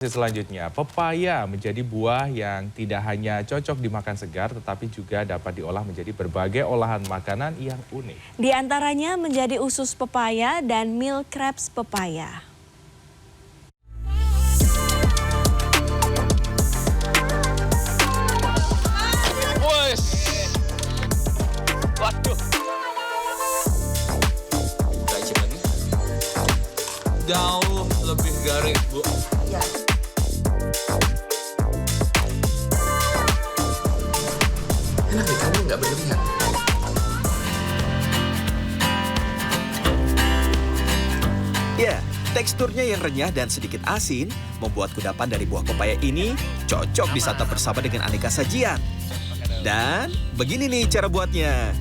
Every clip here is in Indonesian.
Selanjutnya, pepaya menjadi buah yang tidak hanya cocok dimakan segar, tetapi juga dapat diolah menjadi berbagai olahan makanan yang unik. Di antaranya menjadi usus pepaya dan meal crabs pepaya. Waduh. Jauh lebih garing, Bu. Ya. Enak deh, kamu nggak berlebihan. Ya, teksturnya yang renyah dan sedikit asin membuat kudapan dari buah pepaya ini cocok disantap bersama dengan aneka sajian. Dan begini nih cara buatnya.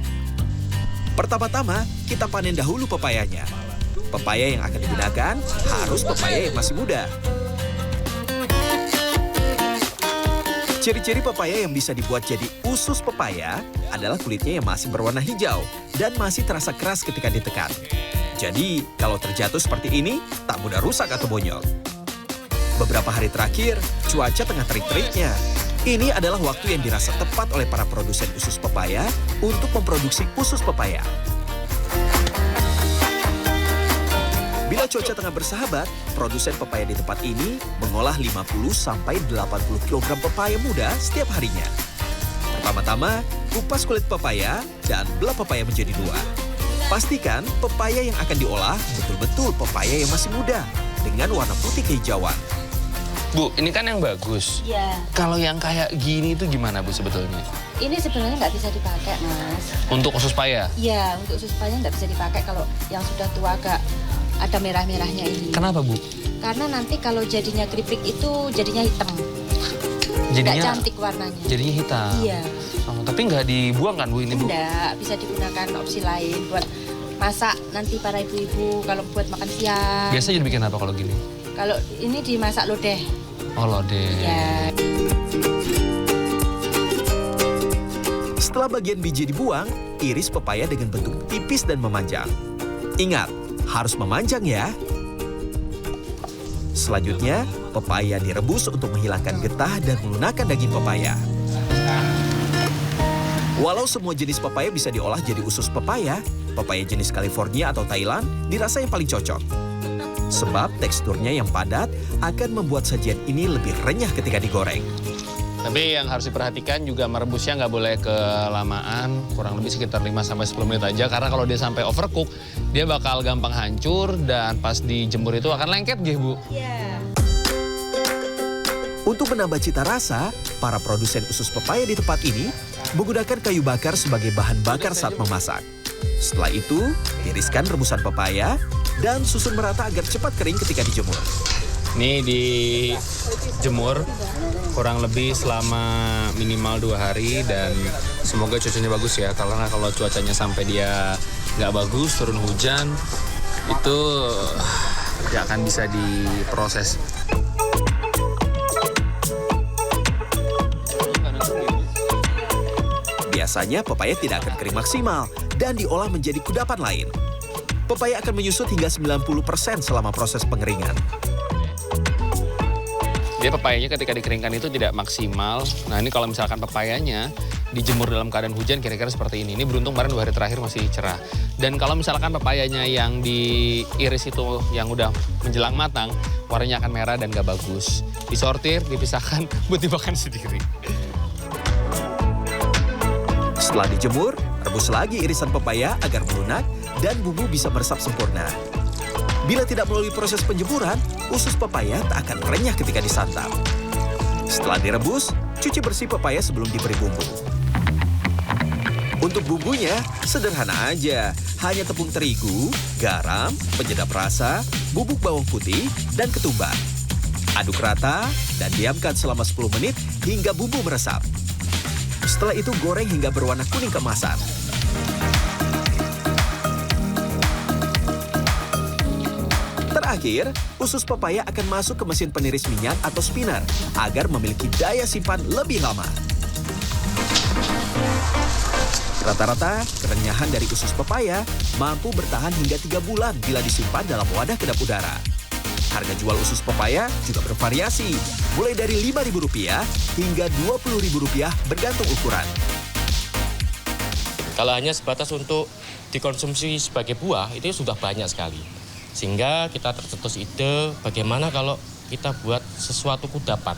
Pertama-tama, kita panen dahulu pepayanya. Pepaya yang akan digunakan harus pepaya yang masih muda. Ciri-ciri pepaya yang bisa dibuat jadi usus pepaya adalah kulitnya yang masih berwarna hijau dan masih terasa keras ketika ditekan. Jadi, kalau terjatuh seperti ini, tak mudah rusak atau bonyol. Beberapa hari terakhir, cuaca tengah terik-teriknya. Ini adalah waktu yang dirasa tepat oleh para produsen usus pepaya untuk memproduksi usus pepaya. Bila cuaca tengah bersahabat, produsen pepaya di tempat ini mengolah 50-80 kg pepaya muda setiap harinya. Pertama-tama, kupas kulit pepaya dan belah pepaya menjadi dua. Pastikan pepaya yang akan diolah betul-betul pepaya yang masih muda dengan warna putih kehijauan. Bu, ini kan yang bagus. Iya. Kalau yang kayak gini itu gimana, Bu, sebetulnya? Ini sebenarnya nggak bisa dipakai, Mas. Untuk usus paya? Iya, untuk usus pepaya nggak bisa dipakai kalau yang sudah tua agak ada merah-merahnya ini. Kenapa, Bu? Karena nanti kalau jadinya keripik itu jadinya hitam. Nggak cantik warnanya. Jadinya hitam? Iya. Oh, tapi nggak dibuang kan, Bu, ini, Bu? Enggak, bisa digunakan opsi lain buat masak nanti para ibu-ibu kalau buat makan siang. Biasanya dibikin apa kalau gini? Kalau ini dimasak lodeh. Oh, lodeh. Ya. Setelah bagian biji dibuang, iris pepaya dengan bentuk tipis dan memanjang. Ingat, harus memanjang ya. Selanjutnya, pepaya direbus untuk menghilangkan getah dan melunakkan daging pepaya. Walau semua jenis pepaya bisa diolah jadi usus pepaya, pepaya jenis California atau Thailand dirasa yang paling cocok. Sebab teksturnya yang padat akan membuat sajian ini lebih renyah ketika digoreng. Tapi yang harus diperhatikan juga merebusnya nggak boleh kelamaan, kurang lebih sekitar 5-10 menit aja. Karena kalau dia sampai overcook, dia bakal gampang hancur dan pas dijemur itu akan lengket, Bu. Iya. Untuk menambah cita rasa, para produsen usus pepaya di tempat ini menggunakan kayu bakar sebagai bahan bakar saat memasak. Setelah itu, tiriskan rebusan pepaya dan susun merata agar cepat kering ketika dijemur. Ini dijemur kurang lebih selama minimal 2 hari dan semoga cuacanya bagus ya. Karena kalau cuacanya sampai dia nggak bagus, turun hujan, itu nggak akan bisa diproses. Biasanya pepaya tidak akan kering maksimal dan diolah menjadi kudapan lain. Pepaya akan menyusut hingga 90% selama proses pengeringan. Dia pepayanya ketika dikeringkan itu tidak maksimal. Nah ini kalau misalkan pepayanya dijemur dalam keadaan hujan kira-kira seperti ini. Ini beruntung kemarin 2 hari terakhir masih cerah. Dan kalau misalkan pepayanya yang diiris itu yang udah menjelang matang, warnanya akan merah dan gak bagus. Disortir, dipisahkan buat dimakan sendiri. Setelah dijemur, rebus lagi irisan pepaya agar melunak dan bumbu bisa meresap sempurna. Bila tidak melalui proses penjemuran, usus pepaya tak akan renyah ketika disantap. Setelah direbus, cuci bersih pepaya sebelum diberi bumbu. Untuk bumbunya, sederhana aja. Hanya tepung terigu, garam, penyedap rasa, bubuk bawang putih, dan ketumbar. Aduk rata dan diamkan selama 10 menit hingga bumbu meresap. Setelah itu goreng hingga berwarna kuning keemasan. Terakhir, usus pepaya akan masuk ke mesin peniris minyak atau spinner agar memiliki daya simpan lebih lama. Rata-rata, kerenyahan dari usus pepaya mampu bertahan hingga 3 bulan bila disimpan dalam wadah kedap udara. Harga jual usus pepaya juga bervariasi, mulai dari Rp5.000 hingga Rp20.000 bergantung ukuran. Kalau hanya sebatas untuk dikonsumsi sebagai buah, itu sudah banyak sekali. Sehingga kita tercetus ide bagaimana kalau kita buat sesuatu kudapan.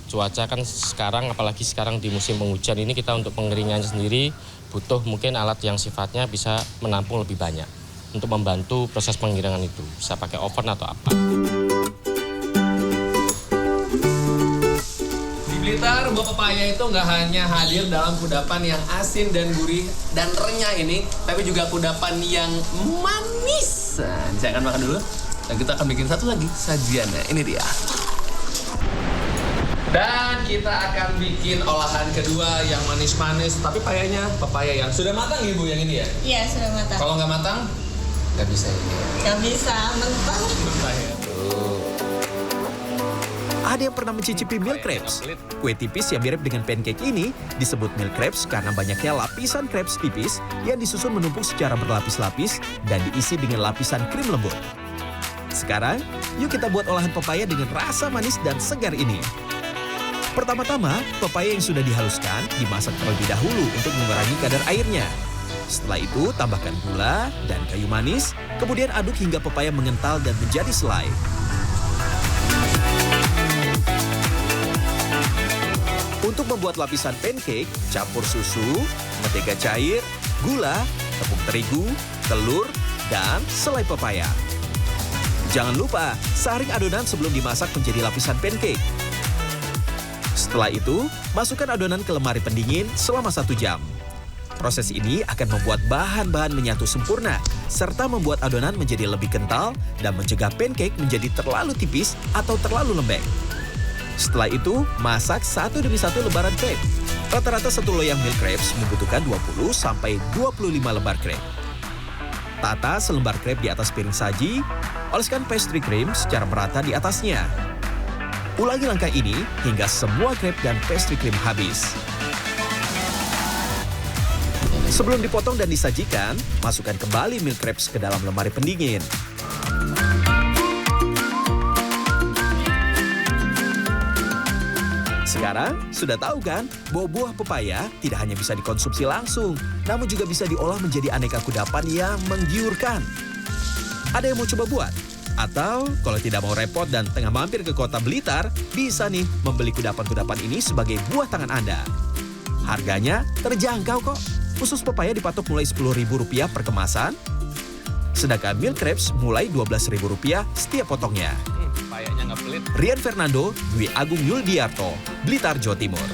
Cuaca kan sekarang, apalagi sekarang di musim penghujan ini, kita untuk pengeringannya sendiri butuh mungkin alat yang sifatnya bisa menampung lebih banyak untuk membantu proses penggilingan itu. Bisa pakai oven atau apa. Di Blitar, buah pepaya itu nggak hanya hadir dalam kudapan yang asin dan gurih dan renyah ini, tapi juga kudapan yang manis. Nah, saya akan makan dulu, dan kita akan bikin satu lagi sajiannya. Ini dia. Dan kita akan bikin olahan kedua yang manis-manis, tapi pepaya yang sudah matang ya Bu, yang ini ya? Iya, sudah matang. Kalau nggak matang, nggak bisa ini. Nggak bisa, mentah. Mentah ya. Ada yang pernah mencicipi milk crepes? Kue tipis yang mirip dengan pancake ini disebut milk crepes karena banyaknya lapisan crepes tipis yang disusun menumpuk secara berlapis-lapis dan diisi dengan lapisan krim lembut. Sekarang, yuk kita buat olahan pepaya dengan rasa manis dan segar ini. Pertama-tama, pepaya yang sudah dihaluskan dimasak terlebih dahulu untuk mengurangi kadar airnya. Setelah itu, tambahkan gula dan kayu manis, kemudian aduk hingga pepaya mengental dan menjadi selai. Untuk membuat lapisan pancake, campur susu, mentega cair, gula, tepung terigu, telur, dan selai pepaya. Jangan lupa, saring adonan sebelum dimasak menjadi lapisan pancake. Setelah itu, masukkan adonan ke lemari pendingin selama 1 jam. Proses ini akan membuat bahan-bahan menyatu sempurna, serta membuat adonan menjadi lebih kental dan mencegah pancake menjadi terlalu tipis atau terlalu lembek. Setelah itu, masak satu demi satu lebaran crepe. Rata-rata satu loyang milk crepes membutuhkan 20-25 lembar crepe. Tata selembar crepe di atas piring saji, oleskan pastry cream secara merata di atasnya. Ulangi langkah ini hingga semua crepe dan pastry cream habis. Sebelum dipotong dan disajikan, masukkan kembali milk crepes ke dalam lemari pendingin. Sekarang, sudah tahu kan bahwa buah pepaya tidak hanya bisa dikonsumsi langsung, namun juga bisa diolah menjadi aneka kudapan yang menggiurkan. Ada yang mau coba buat? Atau kalau tidak mau repot dan tengah mampir ke kota Blitar, bisa nih membeli kudapan-kudapan ini sebagai buah tangan Anda. Harganya terjangkau kok. Usus pepaya dipatok mulai Rp10.000 per kemasan, sedangkan milk crepes mulai Rp12.000 setiap potongnya. Pepayanya nggak pelit. Rian Fernando, Dwi Agung Yuldiarto, Blitar, Jawa Timur.